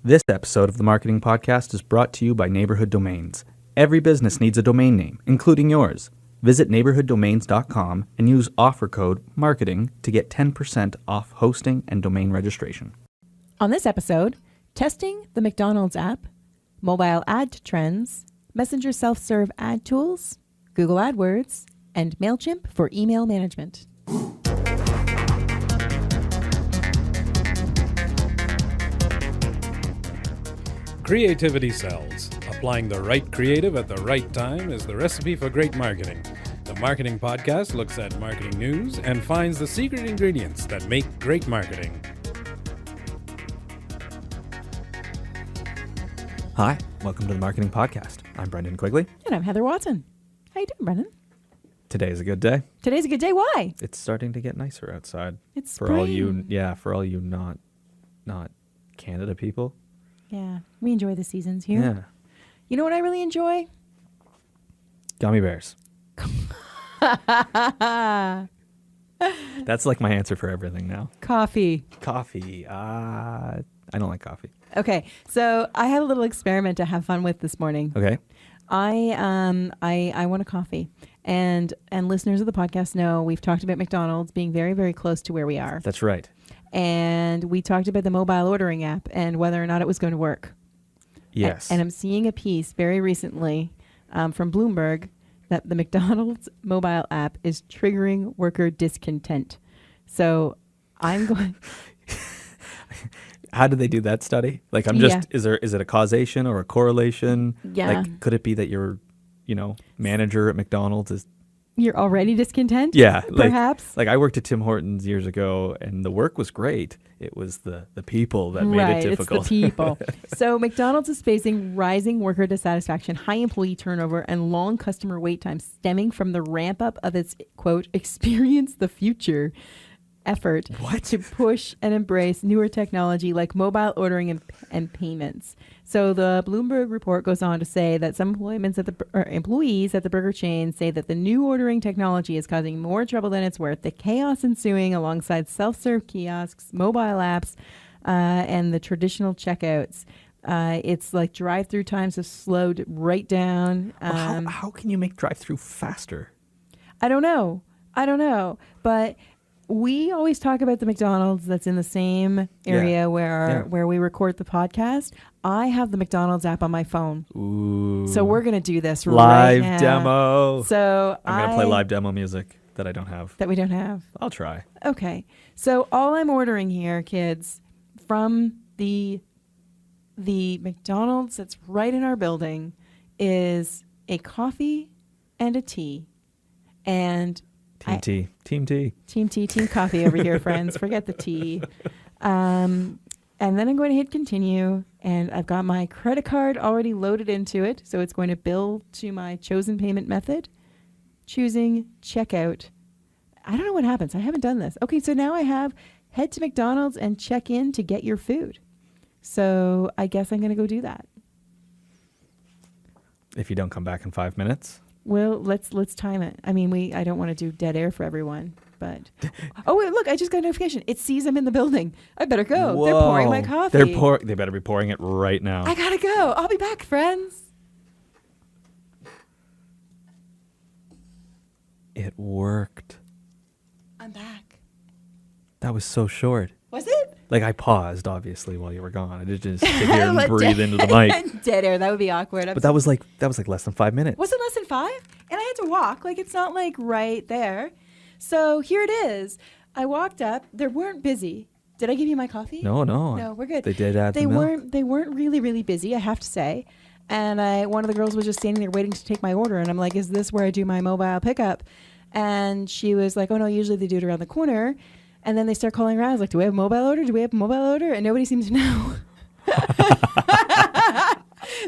This episode of the Marketing Podcast is brought to you by Neighborhood Domains. Every business needs a domain name, including yours. Visit neighborhooddomains.com and use offer code MARKETING to get 10% off hosting and domain registration. On this episode, testing the McDonald's app, mobile ad trends, Messenger self-serve ad tools, Google AdWords, and MailChimp for email management. Creativity sells. Applying the right creative at the right time is the recipe for great marketing. The Marketing Podcast looks at marketing news and finds the secret ingredients that make great marketing. Hi, welcome to the Marketing Podcast. I'm Brendan Quigley. And I'm Heather Watson. How you doing, Brendan? Today is a good day. Today's a good day. Why? It's starting to get nicer outside. It's for spring. all you not Canada people. Yeah, we enjoy the seasons here. Yeah. You know what I really enjoy? Gummy bears. That's like my answer for everything now. Coffee. Coffee. I don't like coffee. Okay, so I had a little experiment to have fun with this morning. Okay. I want a coffee, and listeners of the podcast know we've talked about McDonald's being very, very close to where we are. That's right. And we talked about the mobile ordering app and whether or not it was going to work. Yes. And I'm seeing a piece very recently from Bloomberg that the McDonald's mobile app is triggering worker discontent. So I'm going... How did they do that study? Like, is it a causation or a correlation? Yeah. Like, could it be that your, manager at McDonald's is... You're already discontent? Yeah. Perhaps? Like I worked at Tim Hortons years ago and the work was great. It was the people that made it difficult. It's the people. So McDonald's is facing rising worker dissatisfaction, high employee turnover, and long customer wait times stemming from the ramp up of its, quote, experience the future effort to push and embrace newer technology like mobile ordering and payments. So the Bloomberg report goes on to say that some employees at the burger chain say that the new ordering technology is causing more trouble than it's worth. The chaos ensuing alongside self-serve kiosks, mobile apps, and the traditional checkouts. It's like drive-through times have slowed right down. How can you make drive-through faster? I don't know, but we always talk about the McDonald's that's in the same area where we record the podcast. I have the McDonald's app on my phone. Ooh. So we're going to do this live right now. demo. So I'm going to play live demo music that I don't have. That we don't have. I'll try. Okay. So all I'm ordering here, kids, from the McDonald's that's right in our building is a coffee and a tea. And Team tea. Team coffee over here, friends. Forget the tea. And then I'm going to hit continue, and I've got my credit card already loaded into it, so it's going to bill to my chosen payment method, choosing checkout. I don't know what happens. I haven't done this. Okay, so now I have head to McDonald's and check in to get your food. So I guess I'm going to go do that. If you don't come back in 5 minutes. Well, let's time it. I mean, I don't want to do dead air for everyone, but oh wait, look! I just got a notification. It sees I'm in the building. I better go. Whoa. They're pouring my coffee. They better be pouring it right now. I gotta go. I'll be back, friends. It worked. I'm back. That was so short. Was it? Like I paused, obviously, while you were gone. I didn't just sit here and breathe into the mic. Dead air. That would be awkward. But that was like less than 5 minutes. Was it less than 5? And I had to walk. Like it's not like right there. So here it is. I walked up. They weren't busy. Did I give you my coffee? No, we're good. They did add the milk. They weren't really busy, I have to say. And one of the girls was just standing there waiting to take my order. And I'm like, is this where I do my mobile pickup? And she was like, oh no, usually they do it around the corner. And then they start calling around. I was like, do we have a mobile order? Do we have a mobile order? And nobody seemed to know.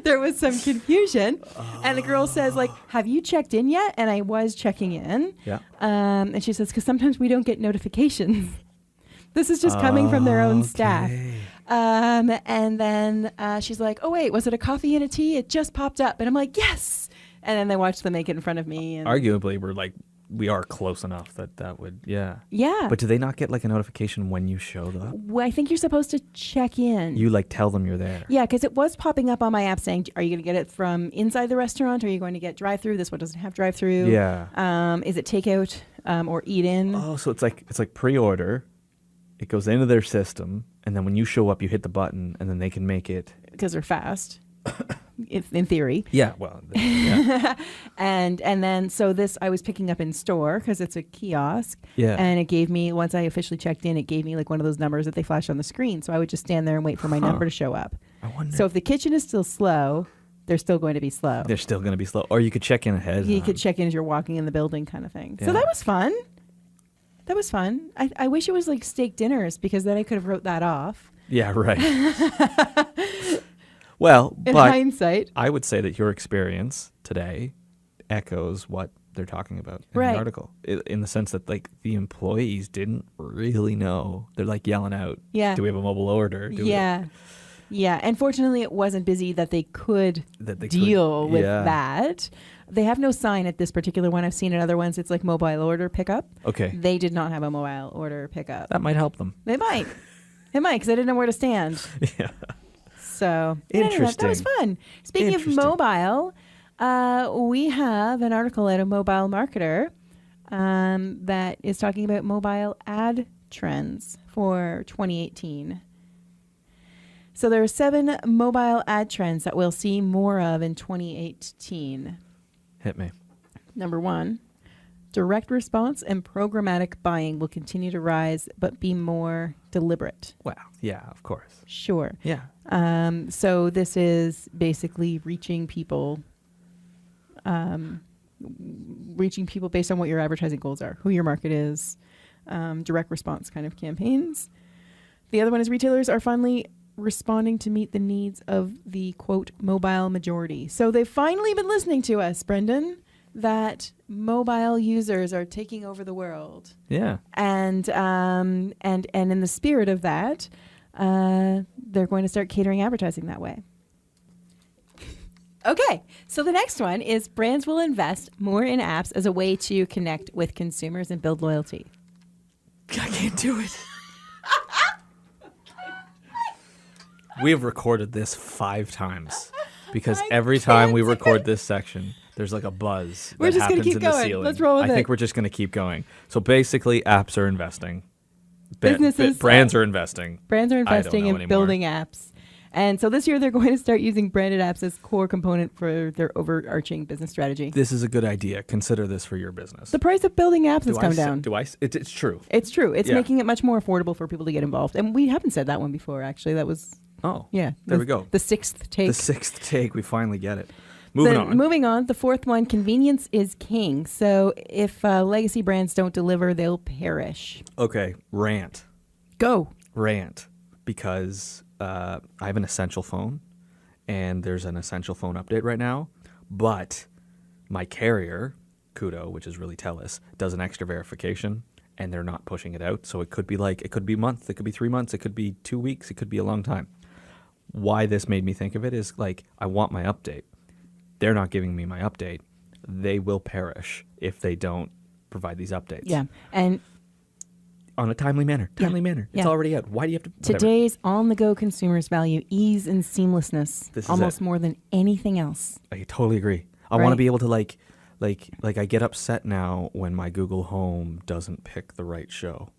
There was some confusion. And the girl says, like, have you checked in yet? And I was checking in. Yeah. And she says, because sometimes we don't get notifications. This is just coming from their own staff. And then she's like, oh, wait, was it a coffee and a tea? It just popped up. And I'm like, yes. And then they watched them make it in front of me. And arguably, we're like we are close enough that would, yeah. Yeah. But do they not get like a notification when you show up? Well, I think you're supposed to check in. You like tell them you're there. Yeah, because it was popping up on my app saying, are you going to get it from inside the restaurant? Or are you going to get drive-through? This one doesn't have drive-through. Yeah. Is it takeout or eat-in? Oh, so it's like pre-order. It goes into their system, and then when you show up, you hit the button, and then they can make it. Because they're fast, in theory. Yeah, well, yeah. And then, so this I was picking up in store because it's a kiosk. Yeah. And it gave me, once I officially checked in, it gave me like one of those numbers that they flash on the screen. So I would just stand there and wait for my number to show up. I wonder. So if the kitchen is still slow, they're still going to be slow. They're still going to be slow. Or you could check in ahead. You could check in as you're walking in the building kind of thing. Yeah. So that was fun. That was fun. I wish it was like steak dinners because then I could have wrote that off. Yeah, right. Well, In but hindsight. I would say that your experience today echoes what they're talking about in Right. the article, in the sense that like the employees didn't really know. They're like yelling out, Yeah. "Do we have a mobile order?" Yeah. Yeah. And fortunately, it wasn't busy that they could deal with yeah. that. They have no sign at this particular one. I've seen at other ones. It's like mobile order pickup. Okay. They did not have a mobile order pickup. That might help them. They might. It might because I didn't know where to stand. Yeah. So anyway, that was fun. Speaking of mobile, we have an article at a mobile marketer that is talking about mobile ad trends for 2018. So there are 7 mobile ad trends that we'll see more of in 2018. Hit me. Number 1, direct response and programmatic buying will continue to rise, but be more deliberate. Wow. Yeah, of course. Sure. Yeah. So this is basically reaching people based on what your advertising goals are, who your market is, direct response kind of campaigns. The other one is retailers are finally responding to meet the needs of the, quote, mobile majority. So they've finally been listening to us, Brendan, that mobile users are taking over the world. Yeah. And in the spirit of that, they're going to start catering advertising that way. Okay, so the next one is brands will invest more in apps as a way to connect with consumers and build loyalty. I can't do it. We have recorded this 5 times because every time we record this section, there's like a buzz We're that just gonna happens keep in the going. ceiling. Let's roll with I think it. we're just going to keep going. So basically, apps are investing. Businesses, brands are investing. Brands are I don't investing know in anymore. building apps. And so this year they're going to start using branded apps as core component for their overarching business strategy. This is a good idea. Consider this for your business. The price of building apps has come down. It's true. It's true. It's Yeah. making it much more affordable for people to get involved. And we haven't said that one before, actually. That was, Oh, yeah. there we go. The 6th take. The 6th take. We finally get it. Moving on. The 4th one, convenience is king. So if legacy brands don't deliver, they'll perish. Okay, rant. Go. Rant. Because I have an Essential phone, and there's an Essential phone update right now, but my carrier, Kudo, which is really TELUS, does an extra verification, and they're not pushing it out. So it could be a month, it could be 3 months, it could be 2 weeks, it could be a long time. Why this made me think of it is like, I want my update. They're not giving me my update. They will perish if they don't provide these updates. Yeah. And on a timely manner. It's Yeah. already out. Why do you have to? Whatever. today's on-the-go consumers value ease and seamlessness This is almost it. more than anything else. I totally agree. I want to be able to like I get upset now when my Google Home doesn't pick the right show.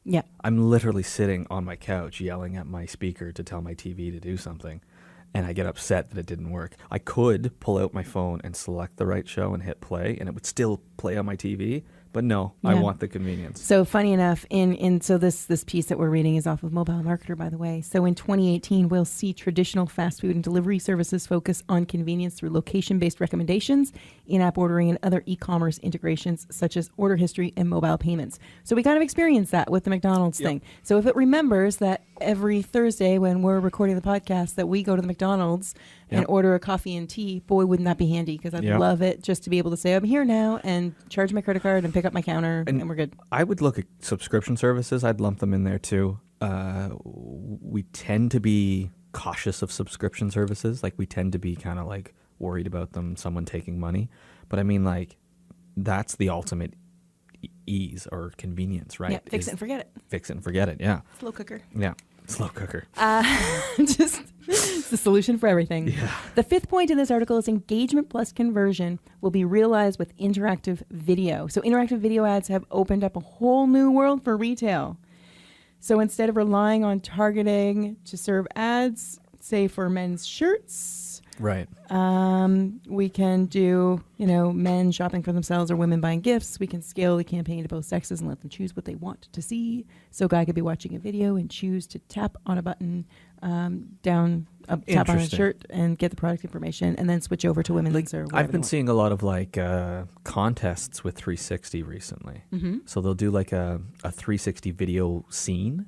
Yeah. I'm literally sitting on my couch yelling at my speaker to tell my TV to do something, and I get upset that it didn't work. I could pull out my phone and select the right show and hit play, and it would still play on my TV. But no, I Yeah. want the convenience. So funny enough, so this piece that we're reading is off of Mobile Marketer, by the way. So in 2018, we'll see traditional fast food and delivery services focus on convenience through location-based recommendations, in-app ordering, and other e-commerce integrations such as order history and mobile payments. So we kind of experienced that with the McDonald's thing. So if it remembers that every Thursday when we're recording the podcast that we go to the McDonald's and order a coffee and tea, boy, wouldn't that be handy, because I'd love it just to be able to say, I'm here now, and charge my credit card and pick up my counter, and we're good. I would look at subscription services. I'd lump them in there too. We tend to be cautious of subscription services. Like, we tend to be kind of like worried about someone taking money. But I mean, like, that's the ultimate ease or convenience, right? Yeah, fix it and forget it. Fix it and forget it, yeah. Slow cooker. Yeah, slow cooker. Just it's the solution for everything. Yeah. The fifth point in this article is engagement plus conversion will be realized with interactive video. So interactive video ads have opened up a whole new world for retail. So instead of relying on targeting to serve ads, say for men's shirts, Right. we can do, men shopping for themselves or women buying gifts. We can scale the campaign to both sexes and let them choose what they want to see. So a guy could be watching a video and choose to tap on a button, tap on a shirt and get the product information and then switch over to women's or whatever. I've been seeing a lot of contests with 360 recently. Mm-hmm. So they'll do like a 360 video scene.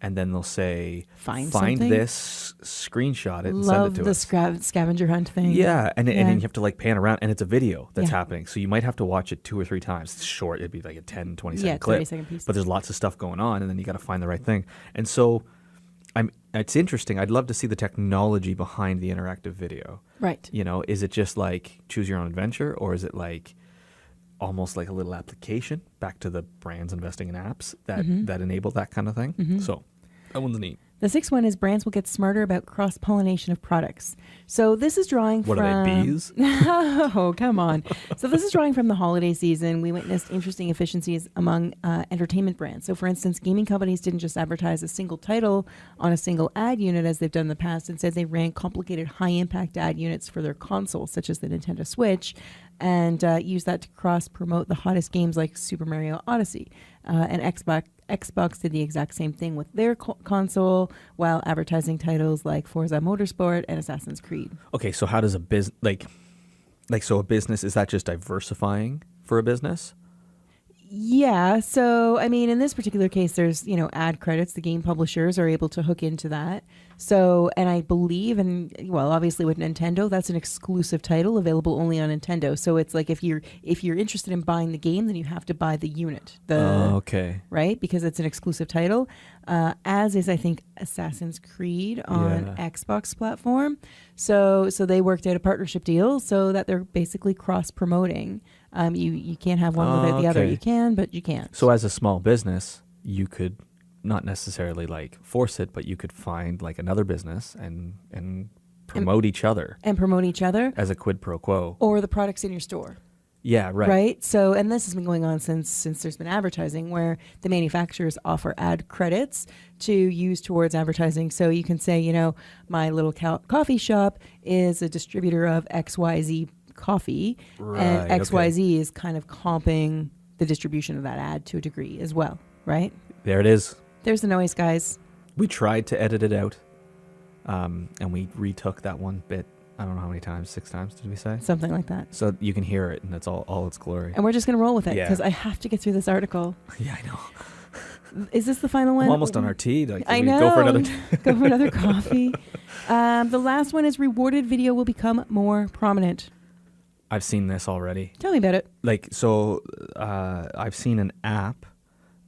And then they'll say, find this, screenshot it, and send it to us. Love the scavenger hunt thing. Yeah, and then you have to pan around, and it's a video that's happening. So you might have to watch it 2 or 3 times. It's short. It'd be like a 10, 20-second clip. 30-second piece. But there's lots of stuff going on, and then you got to find the right thing. And so it's interesting. I'd love to see the technology behind the interactive video. Right. Is it just like choose your own adventure, or is it like almost like a little application back to the brands investing in apps that enable that kind of thing? Mm-hmm. So that one's neat. The sixth one is brands will get smarter about cross-pollination of products. So this is drawing from... What are they, bees? Oh, come on. So this is drawing from the holiday season. We witnessed interesting efficiencies among entertainment brands. So for instance, gaming companies didn't just advertise a single title on a single ad unit as they've done in the past. Instead, they ran complicated high-impact ad units for their consoles, such as the Nintendo Switch, and use that to cross-promote the hottest games like Super Mario Odyssey. And Xbox did the exact same thing with their console while advertising titles like Forza Motorsport and Assassin's Creed. Okay, so how does a business so a business, is that just diversifying for a business? Yeah. So, in this particular case, there's, ad credits. The game publishers are able to hook into that. So, and I believe, obviously with Nintendo, that's an exclusive title available only on Nintendo. So it's like if you're interested in buying the game, then you have to buy the unit. Okay. Right? Because it's an exclusive title. As is, I think, Assassin's Creed on Xbox platform. So they worked out a partnership deal so that they're basically cross-promoting. You can't have one without the other. You can, but you can't. So as a small business, you could not necessarily force it, but you could find another business and promote each other. And promote each other. As a quid pro quo. Or the products in your store. Yeah, right. Right? So, and this has been going on since there's been advertising where the manufacturers offer ad credits to use towards advertising. So you can say, my little coffee shop is a distributor of XYZ coffee, and XYZ is kind of comping the distribution of that ad to a degree as well, right? There it is. There's the noise, guys. We tried to edit it out, and we retook that one bit. I don't know how many times, 6 times did we say? Something like that. So you can hear it, and that's all its glory. And we're just going to roll with it because I have to get through this article. Yeah, I know. Is this the final one? I'm almost on our tea. I know. Go for another Go for another coffee. The last one is rewarded video will become more prominent. I've seen this already. Tell me about it. I've seen an app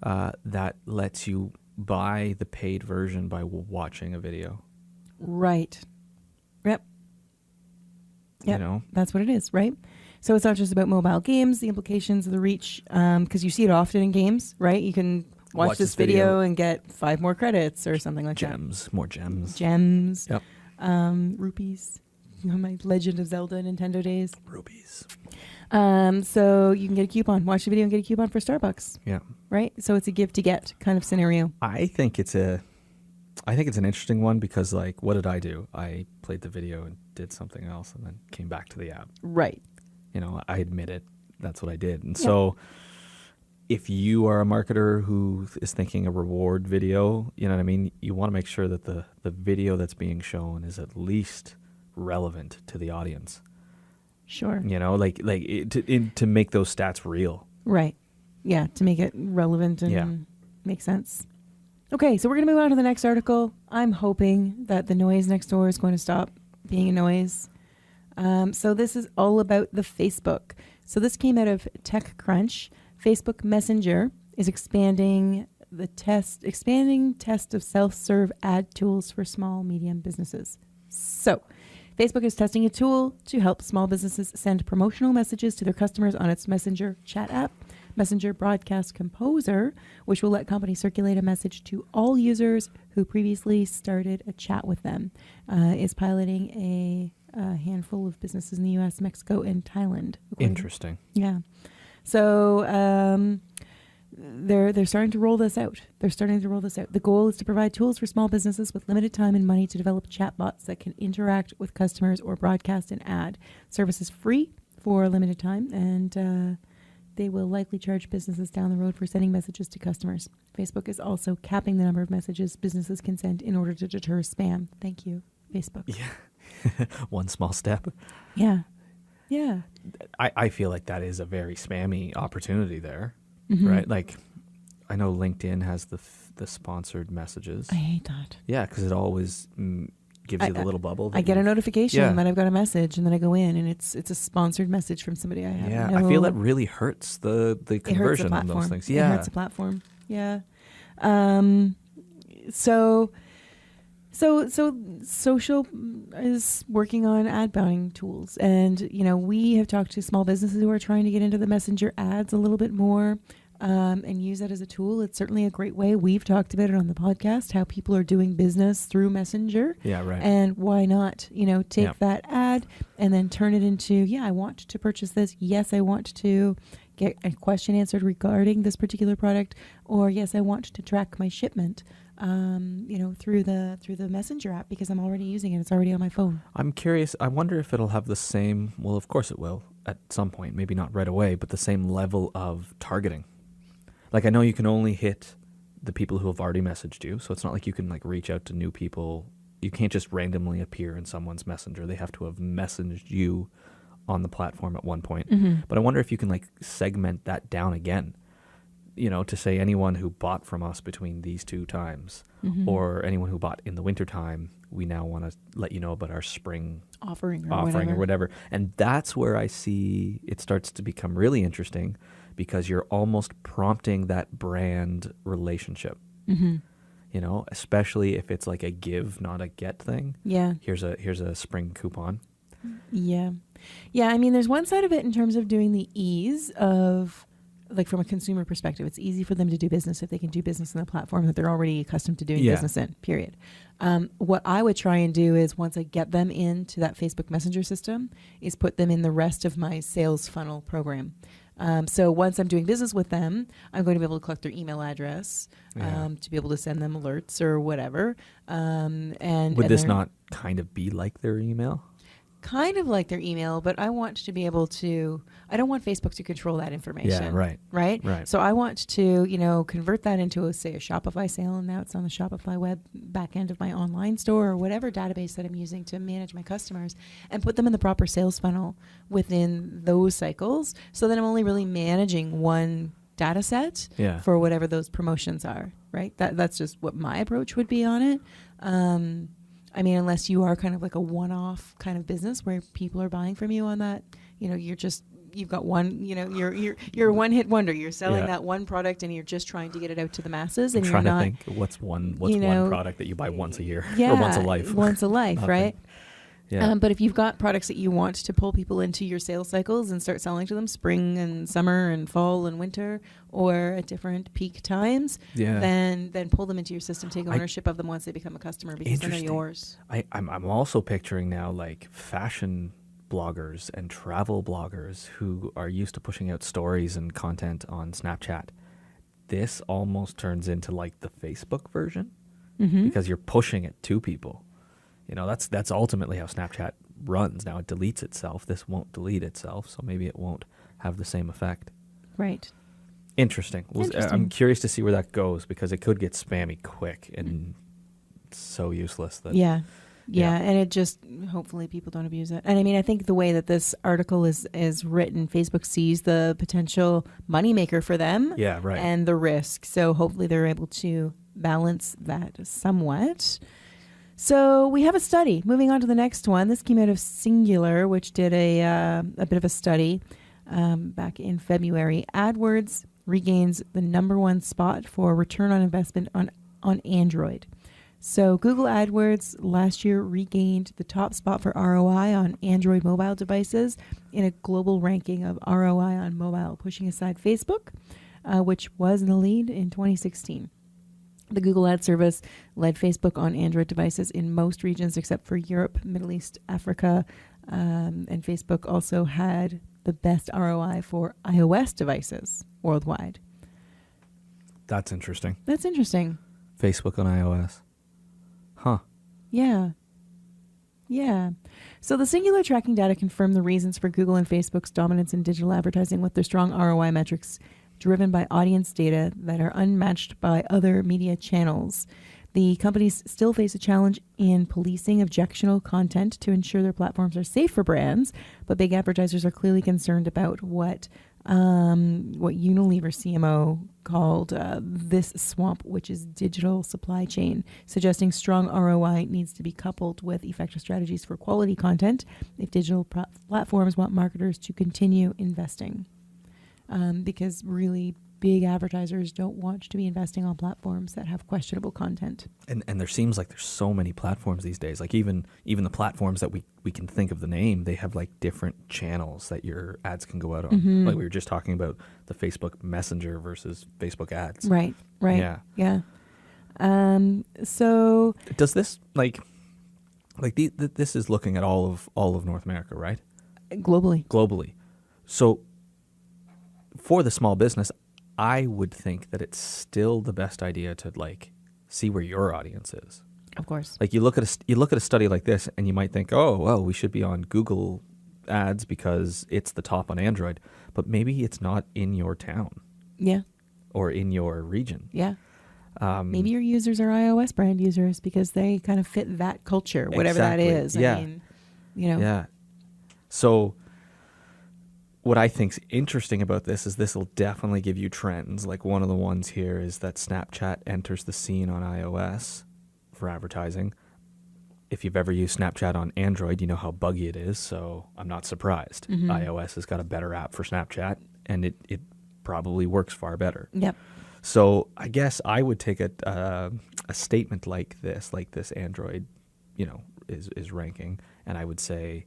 that lets you buy the paid version by watching a video. Right. Yep. That's what it is, right? So it's not just about mobile games, the implications of the reach, because you see it often in games, right? You can watch this video and get 5 more credits or something like that. More gems. Gems. Yep. Rupees. My Legend of Zelda Nintendo days. Rupees. So you can get a coupon. Watch the video and get a coupon for Starbucks. Yeah. Right? So it's a give to get kind of scenario. I think it's an interesting one because what did I do? I played the video and did something else and then came back to the app. Right. I admit it. That's what I did. And so if you are a marketer who is thinking a reward video, you know what I mean? You want to make sure that the video that's being shown is at least relevant to the audience. Sure. To make those stats real. Right. Yeah, to make it relevant and make sense. Okay, so we're going to move on to the next article. I'm hoping that the noise next door is going to stop being a noise. So this is all about the Facebook. So this came out of TechCrunch. Facebook Messenger is expanding test of self-serve ad tools for small, medium businesses. So, Facebook is testing a tool to help small businesses send promotional messages to their customers on its Messenger chat app, Messenger Broadcast Composer, which will let companies circulate a message to all users who previously started a chat with them. Is piloting a handful of businesses in the U.S., Mexico, and Thailand. Interesting. Yeah. So they're starting to roll this out. The goal is to provide tools for small businesses with limited time and money to develop chatbots that can interact with customers or broadcast an ad. Service is free for a limited time, and they will likely charge businesses down the road for sending messages to customers. Facebook is also capping the number of messages businesses can send in order to deter spam. Thank you, Facebook. Yeah. One small step. Yeah. Yeah. I feel like that is a very spammy opportunity there, Mm-hmm. right? Like, I know LinkedIn has the sponsored messages. I hate that. Yeah, because it always gives you the little bubble. I get a notification Yeah. that I've got a message, and then I go in, and it's a sponsored message from somebody I have. Yeah, I feel that really hurts the conversion on those things. Yeah. It hurts the platform. Yeah. So social is working on ad bounding tools, and we have talked to small businesses who are trying to get into the Messenger ads a little bit more, and use that as a tool. It's certainly a great way. We've talked about it on the podcast, how people are doing business through Messenger. Yeah, right. And why not, take that ad and then turn it into, I want to purchase this. Yes, I want to get a question answered regarding this particular product, or yes, I want to track my shipment. Through the Messenger app, because I'm already using it. It's already on my phone. I'm curious. I wonder if it'll have the same, well, of course it will at some point, maybe not right away, but the same level of targeting. Like, I know you can only hit the people who have already messaged you, so it's not like you can reach out to new people. You can't just randomly appear in someone's Messenger. They have to have messaged you on the platform at one point. Mm-hmm. But I wonder if you can segment that down again. To say anyone who bought from us between these two times, mm-hmm. or anyone who bought in the wintertime, we now want to let you know about our spring offering or whatever. And that's where I see it starts to become really interesting, because you're almost prompting that brand relationship. Mm-hmm. Especially if it's like a give, not a get thing. Yeah. Here's a spring coupon. Yeah. Yeah. I mean, there's one side of it in terms of doing the ease of, from a consumer perspective, it's easy for them to do business if they can do business in the platform that they're already accustomed to doing business in, period. What I would try and do is, once I get them into that Facebook Messenger system, is put them in the rest of my sales funnel program. So once I'm doing business with them, I'm going to be able to collect their email address, to be able to send them alerts or whatever. And would this not kind of be like their email? Kind of like their email, but I want to be able to, I don't want Facebook to control that information. Yeah, right. Right? So I want to, convert that into, say, a Shopify sale, and now it's on the Shopify web back end of my online store, or whatever database that I'm using to manage my customers, and put them in the proper sales funnel within those cycles, so that I'm only really managing one data set for whatever those promotions are, right? That's just what my approach would be on it. I mean, unless you are kind of like a one-off kind of business where people are buying from you on that, you've got one, you're a one-hit wonder. You're selling that one product, and you're just trying to get it out to the masses. And I'm you're trying not, to think what's one product that you buy once a year or once a life. Once a life, right? Yeah. But if you've got products that you want to pull people into your sales cycles and start selling to them spring and summer and fall and winter, or at different peak times, then pull them into your system, take ownership of them once they become a customer, because then they're yours. I'm also picturing now fashion bloggers and travel bloggers who are used to pushing out stories and content on Snapchat. This almost turns into the Facebook version, because you're pushing it to people. That's ultimately how Snapchat runs. Now it deletes itself. This won't delete itself, so maybe it won't have the same effect. Right. Interesting. I'm curious to see where that goes, because it could get spammy quick and so useless. Yeah, and it just, hopefully people don't abuse it. And I mean, I think the way that this article is written, Facebook sees the potential moneymaker for them and the risk. So hopefully they're able to balance that somewhat. So we have a study. Moving on to the next one. This came out of Singular, which did a bit of a study back in February. AdWords regains the #1 spot for return on investment on Android. So Google AdWords last year regained the top spot for ROI on Android mobile devices in a global ranking of ROI on mobile, pushing aside Facebook, which was in the lead in 2016. The Google Ad Service led Facebook on Android devices in most regions except for Europe, Middle East, Africa, and Facebook also had the best ROI for iOS devices worldwide. That's interesting. That's interesting. Facebook on iOS. Huh. Yeah. Yeah. So the singular tracking data confirmed the reasons for Google and Facebook's dominance in digital advertising with their strong ROI metrics driven by audience data that are unmatched by other media channels. The companies still face a challenge in policing objectionable content to ensure their platforms are safe for brands, but big advertisers are clearly concerned about what Unilever CMO called this swamp, which is digital supply chain, suggesting strong ROI needs to be coupled with effective strategies for quality content if digital platforms want marketers to continue investing. Because really big advertisers don't want to be investing on platforms that have questionable content. And there seems like there's so many platforms these days. Like even the platforms that we can think of the name, they have like different channels that your ads can go out on. Mm-hmm. Like we were just talking about the Facebook Messenger versus Facebook ads. Right. Yeah. So does this this is looking at all of North America, right? Globally. So for the small business, I would think that it's still the best idea to like see where your audience is. Of course. Like you look at a study like this and you might think, oh, well, we should be on Google ads because it's the top on Android, but maybe it's not in your town. Yeah. Or in your region. Yeah. Maybe your users are iOS brand users because they kind of fit that culture, whatever exactly. that is. Yeah. I mean, you know. Yeah. So what I think's interesting about this is this will definitely give you trends. Like one of the ones here is that Snapchat enters the scene on iOS for advertising. If you've ever used Snapchat on Android, you know how buggy it is, so I'm not surprised. Mm-hmm. iOS has got a better app for Snapchat, and it probably works far better. Yep. So I guess I would take a statement like this Android, is ranking, and I would say,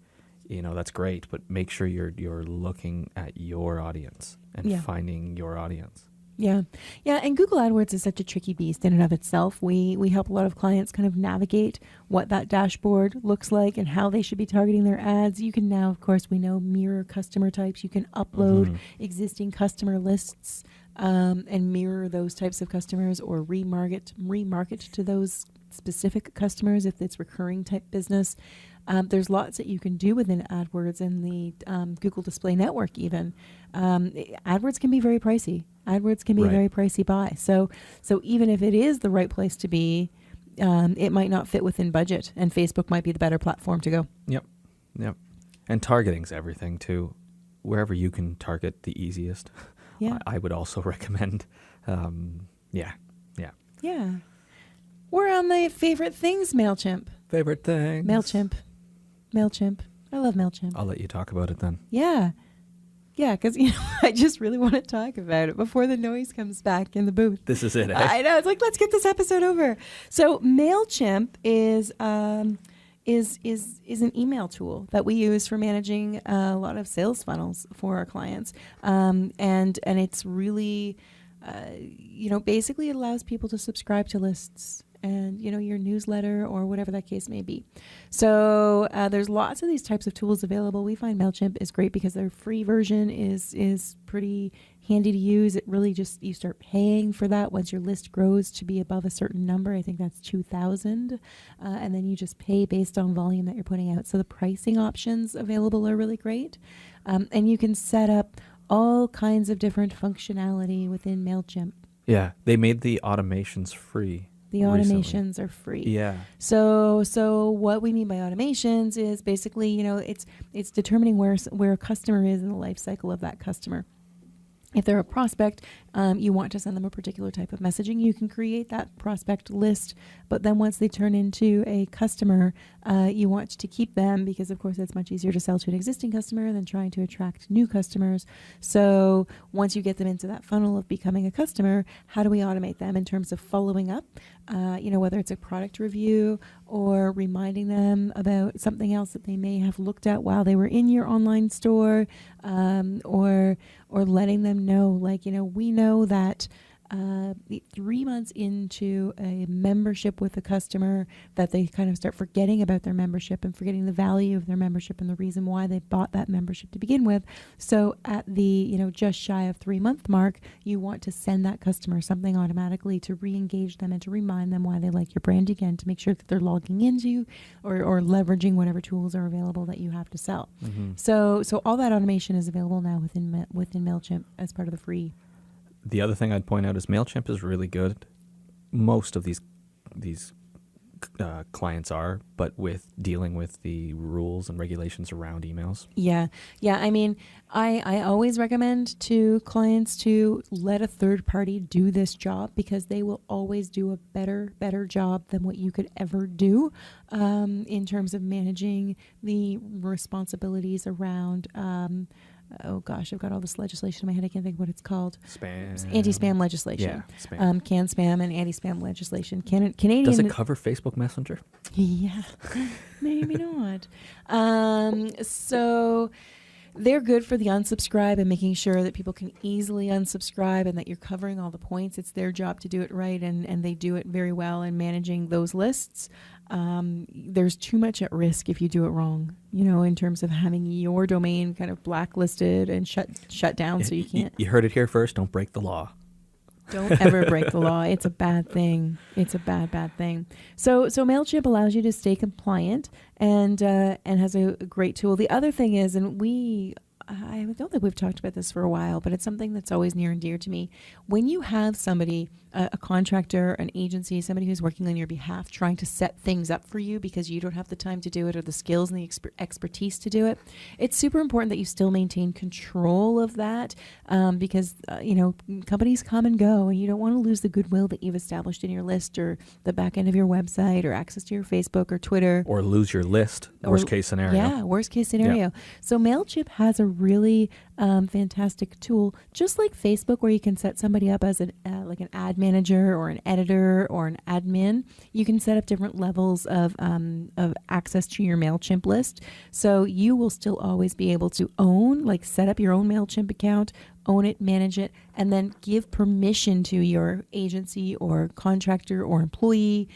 that's great, but make sure you're looking at your audience and finding your audience. Yeah. Yeah. And Google AdWords is such a tricky beast in and of itself. We help a lot of clients kind of navigate what that dashboard looks like and how they should be targeting their ads. You can now, of course, we know mirror customer types. You can upload existing customer lists and mirror those types of customers or remarket to those specific customers if it's recurring type business. There's lots that you can do within AdWords and the Google Display Network even. AdWords can be very pricey. AdWords can be a very pricey buy. So even if it is the right place to be, it might not fit within budget, and Facebook might be the better platform to go. Yep. And targeting's everything too. Wherever you can target the easiest, I would also recommend. Yeah. We're on the favorite things MailChimp. Favorite things. MailChimp. I love MailChimp. I'll let you talk about it then. Yeah, because I just really want to talk about it before the noise comes back in the booth. This is it. I know. It's like, let's get this episode over. So MailChimp is an email tool that we use for managing a lot of sales funnels for our clients, and it's really, basically it allows people to subscribe to lists and your newsletter or whatever that case may be. So there's lots of these types of tools available. We find MailChimp is great because their free version is pretty handy to use. It really just, you start paying for that once your list grows to be above a certain number. I think that's 2,000. And then you just pay based on volume that you're putting out. So the pricing options available are really great. And you can set up all kinds of different functionality within MailChimp. Yeah, they made the automations free. The automations are free. Yeah. So what we mean by automations is basically, it's determining where a customer is in the life cycle of that customer. If they're a prospect, you want to send them a particular type of messaging, you can create that prospect list. But then once they turn into a customer, you want to keep them because, of course, it's much easier to sell to an existing customer than trying to attract new customers. So once you get them into that funnel of becoming a customer, how do we automate them in terms of following up? Whether it's a product review or reminding them about something else that they may have looked at while they were in your online store, or letting them know, we know that 3 months into a membership with a customer that they kind of start forgetting about their membership and forgetting the value of their membership and the reason why they bought that membership to begin with. So at the, just shy of 3 month mark, you want to send that customer something automatically to re-engage them and to remind them why they like your brand again, to make sure that they're logging into or leveraging whatever tools are available that you have to sell. Mm-hmm. So all that automation is available now within MailChimp as part of the free. The other thing I'd point out is MailChimp is really good. Most of these clients are, but with dealing with the rules and regulations around emails. Yeah. I mean, I always recommend to clients to let a third party do this job because they will always do a better job than what you could ever do in terms of managing the responsibilities around oh gosh, I've got all this legislation in my head. I can't think of what it's called. Spam. Anti-spam legislation. Yeah, spam. Can spam and anti-spam legislation. Canadian. Does it cover Facebook Messenger? Yeah, maybe not. So they're good for the unsubscribe and making sure that people can easily unsubscribe and that you're covering all the points. It's their job to do it right, and they do it very well in managing those lists. There's too much at risk if you do it wrong, in terms of having your domain kind of blacklisted and shut down so you can't. You heard it here first. Don't break the law. Don't ever break the law. It's a bad thing. It's a bad thing. So MailChimp allows you to stay compliant and has a great tool. The other thing is, and I don't think we've talked about this for a while, but it's something that's always near and dear to me. When you have somebody, a contractor, an agency, somebody who's working on your behalf, trying to set things up for you because you don't have the time to do it or the skills and the expertise to do it, it's super important that you still maintain control of that because, companies come and go and you don't want to lose the goodwill that you've established in your list or the back end of your website or access to your Facebook or Twitter. Or lose your list, worst case scenario. Yeah, worst case scenario. Yeah. So MailChimp has a really fantastic tool, just like Facebook, where you can set somebody up as an ad manager or an editor or an admin. You can set up different levels of access to your MailChimp list. So you will still always be able to set up your own MailChimp account, own it, manage it, and then give permission to your agency or contractor or employee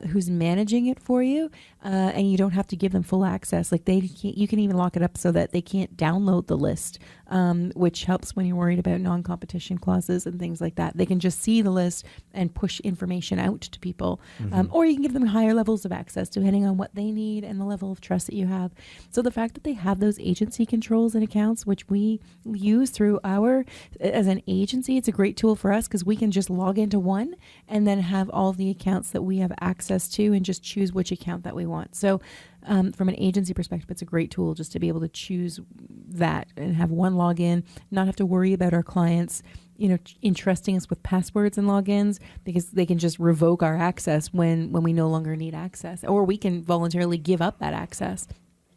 who's managing it for you, and you don't have to give them full access. You can even lock it up so that they can't download the list, which helps when you're worried about non-competition clauses and things like that. They can just see the list and push information out to people, or you can give them higher levels of access depending on what they need and the level of trust that you have. So the fact that they have those agency controls and accounts, which we use through as an agency, it's a great tool for us because we can just log into one and then have all of the accounts that we have access to and just choose which account that we want. So from an agency perspective, it's a great tool just to be able to choose that and have one login, not have to worry about our clients, entrusting us with passwords and logins because they can just revoke our access when we no longer need access, or we can voluntarily give up that access.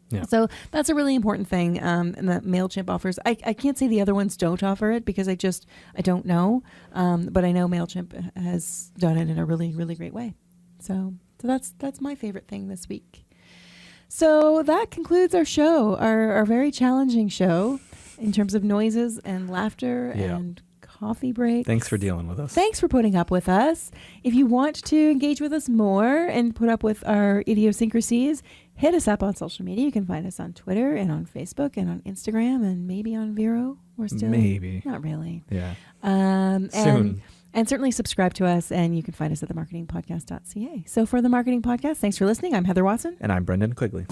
Yeah. So that's a really important thing and that MailChimp offers. I can't say the other ones don't offer it because I don't know, but I know MailChimp has done it in a really, really great way. So that's my favorite thing this week. So that concludes our show, our very challenging show in terms of noises and laughter and coffee breaks. Thanks for dealing with us. Thanks for putting up with us. If you want to engage with us more and put up with our idiosyncrasies, hit us up on social media. You can find us on Twitter and on Facebook and on Instagram and maybe on Vero. We're still not really. Yeah. Soon. And certainly subscribe to us, and you can find us at themarketingpodcast.ca. So for The Marketing Podcast, thanks for listening. I'm Heather Watson. And I'm Brendan Quigley.